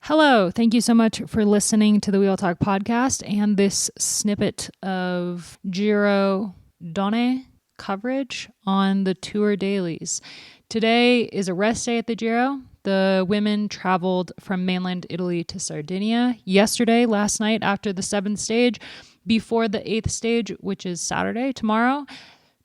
Hello, thank you so much for listening to the Wheel Talk podcast and this snippet of Giro Donne coverage on the tour dailies. Today is a rest day at the Giro. The women traveled from mainland Italy to Sardinia yesterday, last night after the 7th stage, before the 8th stage, which is Saturday, tomorrow.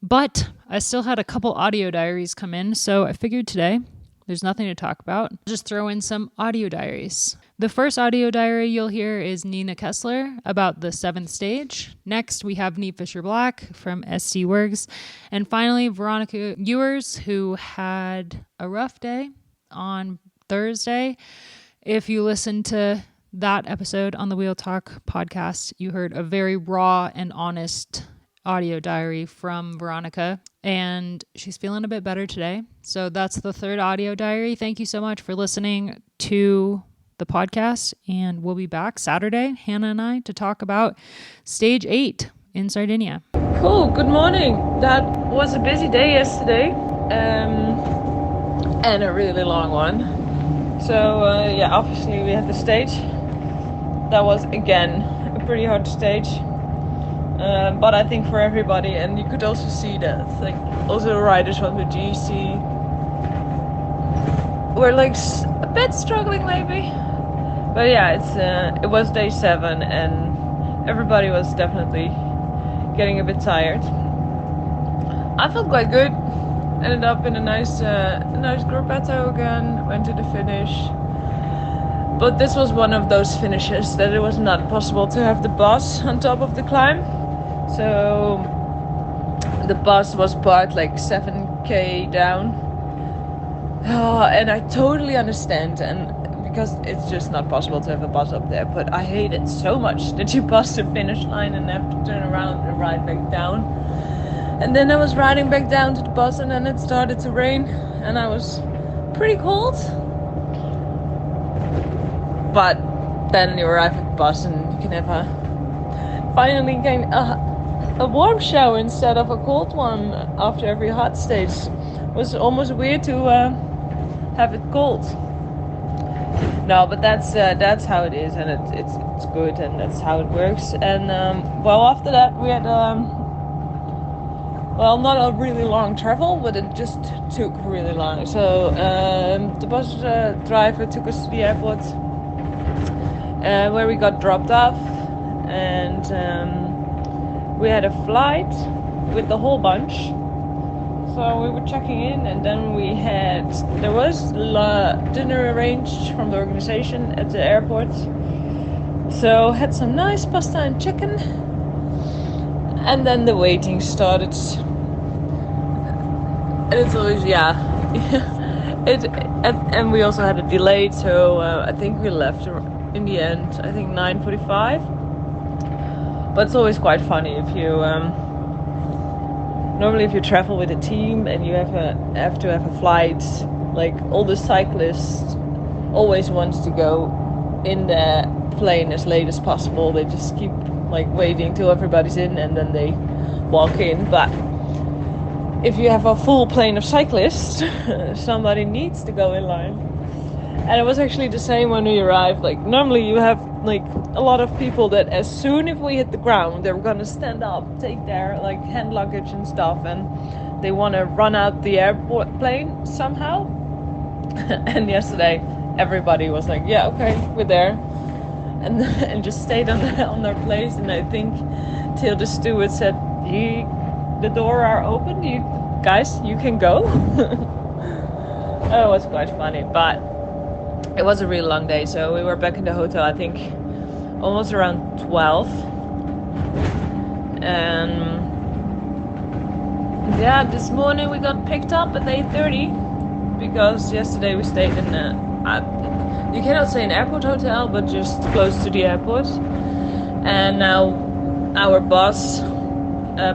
But I still had a couple audio diaries come in, so I figured today there's nothing to talk about. Just throw in some audio diaries. The first audio diary you'll hear is Nina Kessler about the 7th stage. Next, we have Niamh Fisher-Black from SC Worx. And finally, Veronica Ewers, who had a rough day on Thursday. If you listen to that episode on the Wheel Talk podcast, you heard a very raw and honest audio diary from Veronica, and she's feeling a bit better today. So that's the third audio diary. Thank you so much for listening to the podcast, and we'll be back Saturday, Hannah and I, to talk about stage 8 in Sardinia. Cool, good morning. That was a busy day yesterday, and a really long one. So obviously we had the stage. That was again a pretty hard stage. But I think for everybody, and you could also see that, like, also the riders on the GC were like a bit struggling maybe. But yeah, it was day 7, and everybody was definitely getting a bit tired. I felt quite good. Ended up in a nice gruppetto again. Went to the finish. But this was one of those finishes that it was not possible to have the bus on top of the climb. So the bus was parked like 7k down. Oh, and I totally understand, and because it's just not possible to have a bus up there, but I hate it so much that you pass the finish line and have to turn around and ride back down. And then I was riding back down to the bus, and then it started to rain, and I was pretty cold. But then you arrive at the bus and you can have a warm shower instead of a cold one after every hot stage. It was almost weird to have it cold. No, but that's how it is, and it's good, and that's how it works. And after that we had not a really long travel, but it just took really long. So the bus driver took us to the airport, where we got dropped off, and we had a flight with the whole bunch. So we were checking in, and then there was dinner arranged from the organization at the airport. So had some nice pasta and chicken, and then the waiting started. And it's always and we also had a delay, so I think we left in the end, I think 9:45. But it's always quite funny if you normally if you travel with a team and you have to have a flight, like all the cyclists always wants to go in the plane as late as possible. They just keep like waiting till everybody's in and then they walk in. But if you have a full plane of cyclists, somebody needs to go in line. And it was actually the same when we arrived. Like normally you have like a lot of people that as soon as we hit the ground, they're gonna stand up, take their like hand luggage and stuff, and they want to run out the airplane somehow. And yesterday, everybody was like, "Yeah, okay, we're there," and just stayed on their place. And I think till the steward said, "The door are open. You guys, you can go." Oh, it was quite funny, but it was a really long day. So we were back in the hotel, I think, almost around 12. And this morning we got picked up at 8:30 because yesterday we stayed in you cannot say an airport hotel, but just close to the airport. And now our bus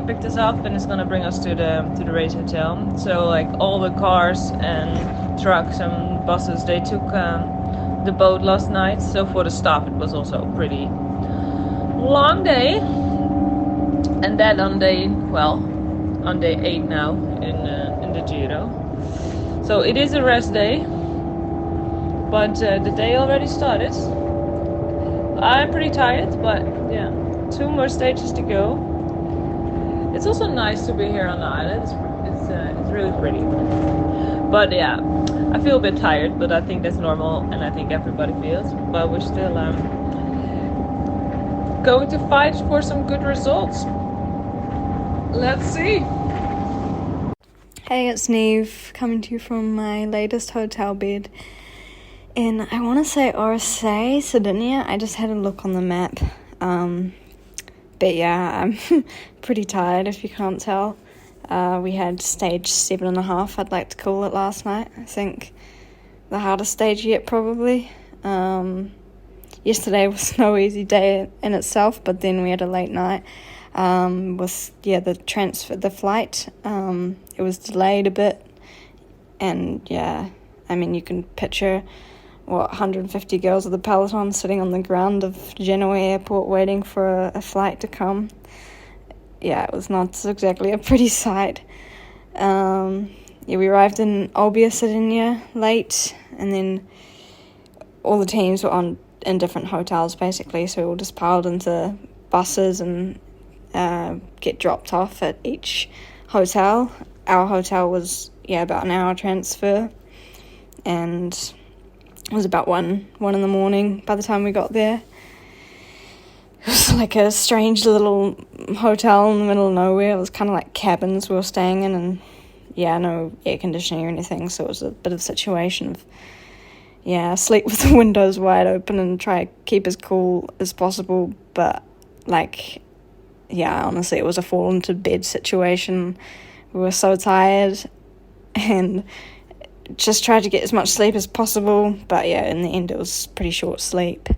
picked us up and is gonna bring us to the race hotel. So like all the cars and trucks and buses, they took the boat last night. So for the staff it was also a pretty long day. And then on day 8 now in the Giro. So it is a rest day. But the day already started. I'm pretty tired, but yeah, 2 more stages to go. It's also nice to be here on the island. It's really pretty. But yeah, I feel a bit tired, but I think that's normal, and I think everybody feels. But we're still going to fight for some good results. Let's see. Hey, it's Niamh coming to you from my latest hotel bed in, I want to say Orsay, Sardinia. I just had a look on the map. But yeah, I'm pretty tired if you can't tell. We had stage 7.5, I'd like to call it, last night. I think the hardest stage yet, probably. Yesterday was no easy day in itself, but then we had a late night. The flight, it was delayed a bit, and yeah, I mean, you can picture 150 girls of the peloton sitting on the ground of Genoa airport waiting for a flight to come. Yeah, it was not exactly a pretty sight. We arrived in Olbia, Sardinia late, and then all the teams were in different hotels basically, so we all just piled into buses and get dropped off at each hotel. Our hotel was about an hour transfer, and it was about 1 in the morning by the time we got there. It was like a strange little hotel in the middle of nowhere. It was kind of like cabins we were staying in, and no air conditioning or anything, so it was a bit of a situation of sleep with the windows wide open and try to keep as cool as possible, but honestly, it was a fall into bed situation. We were so tired and just tried to get as much sleep as possible, but in the end it was pretty short sleep.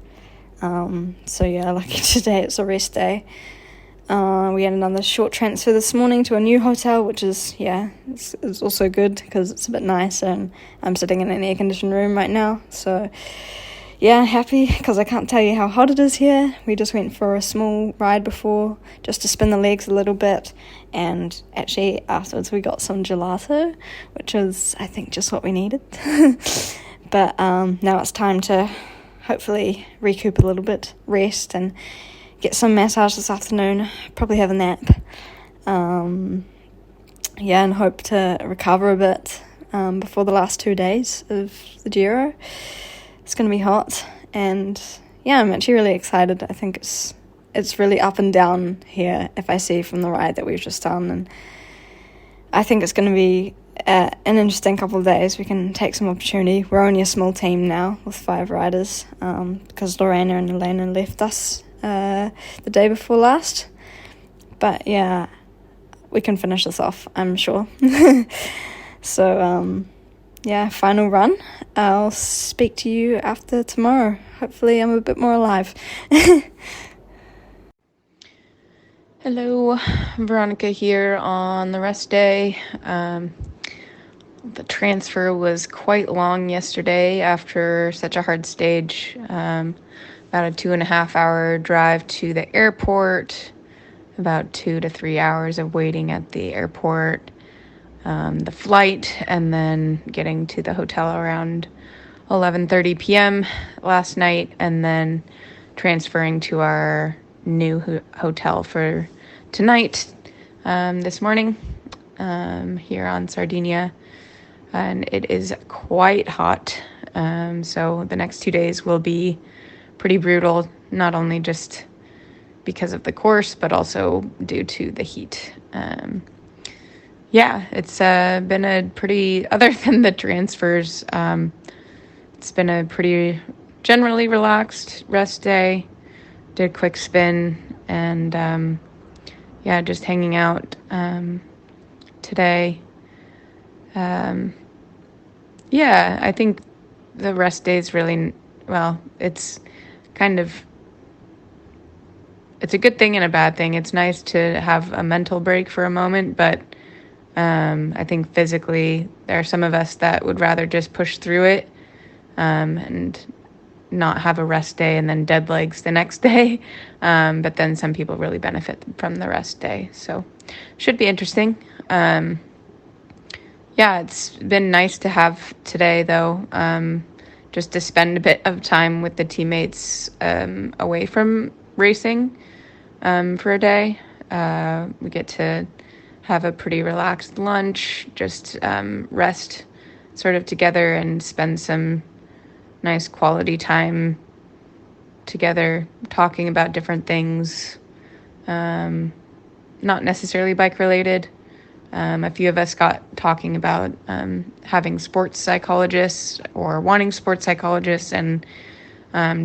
Lucky today it's a rest day. We had another short transfer this morning to a new hotel, which is, it's also good because it's a bit nicer, and I'm sitting in an air-conditioned room right now, so happy, because I can't tell you how hot it is here. We just went for a small ride before, just to spin the legs a little bit, and actually afterwards we got some gelato, which was, I think, just what we needed. But now it's time to hopefully recoup a little bit, rest, and get some massage this afternoon, probably have a nap, and hope to recover a bit before the last 2 days of the Giro. It's going to be hot, and I'm actually really excited. I think it's really up and down here, if I see from the ride that we've just done, and I think it's going to be an interesting couple of days. We can take some opportunity. We're only a small team now with 5 riders, because Lorena and Elena left us the day before last, but we can finish this off, I'm sure. So final run. I'll speak to you after tomorrow. Hopefully I'm a bit more alive. Hello, Veronica here on the rest day. The transfer was quite long yesterday after such a hard stage. About a 2.5 hour drive to the airport, about 2 to 3 hours of waiting at the airport, the flight, and then getting to the hotel around 11:30 p.m. last night, and then transferring to our new hotel for tonight, this morning, here on Sardinia. And it is quite hot, so the next 2 days will be pretty brutal, not only just because of the course, but also due to the heat. It's been a pretty, other than the transfers, it's been a pretty generally relaxed rest day. Did a quick spin, and just hanging out today. I think the rest day is really, it's a good thing and a bad thing. It's nice to have a mental break for a moment, but I think physically there are some of us that would rather just push through it and not have a rest day and then dead legs the next day. But then some people really benefit from the rest day. So should be interesting. It's been nice to have today, though. just to spend a bit of time with the teammates away from racing for a day. We get to have a pretty relaxed lunch, just rest sort of together and spend some nice quality time together talking about different things, not necessarily bike related. A few of us got talking about having sports psychologists or wanting sports psychologists, and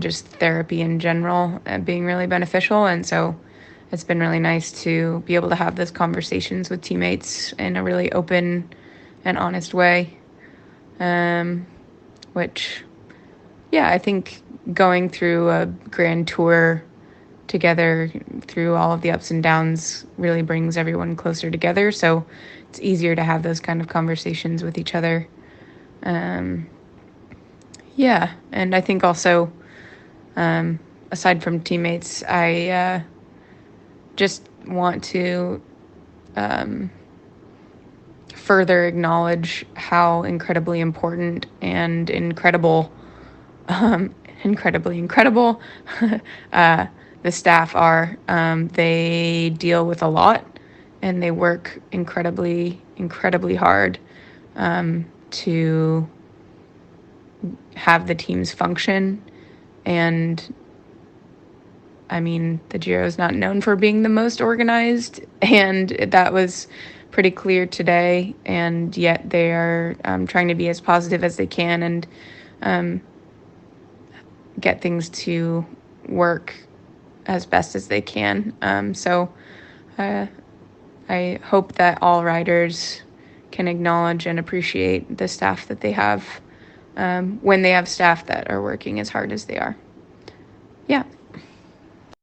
just therapy in general being really beneficial. And so it's been really nice to be able to have those conversations with teammates in a really open and honest way, which, yeah, I think going through a grand tour together through all of the ups and downs really brings everyone closer together. So it's easier to have those kind of conversations with each other. Yeah, and I think also, aside from teammates, I just want to further acknowledge how incredibly important and incredibly incredible the staff are. They deal with a lot, and they work incredibly hard to have the teams function. And I mean, the Giro is not known for being the most organized, and that was pretty clear today. And yet they are trying to be as positive as they can and get things to work as best as they can. So I hope that all riders can acknowledge and appreciate the staff that they have when they have staff that are working as hard as they are.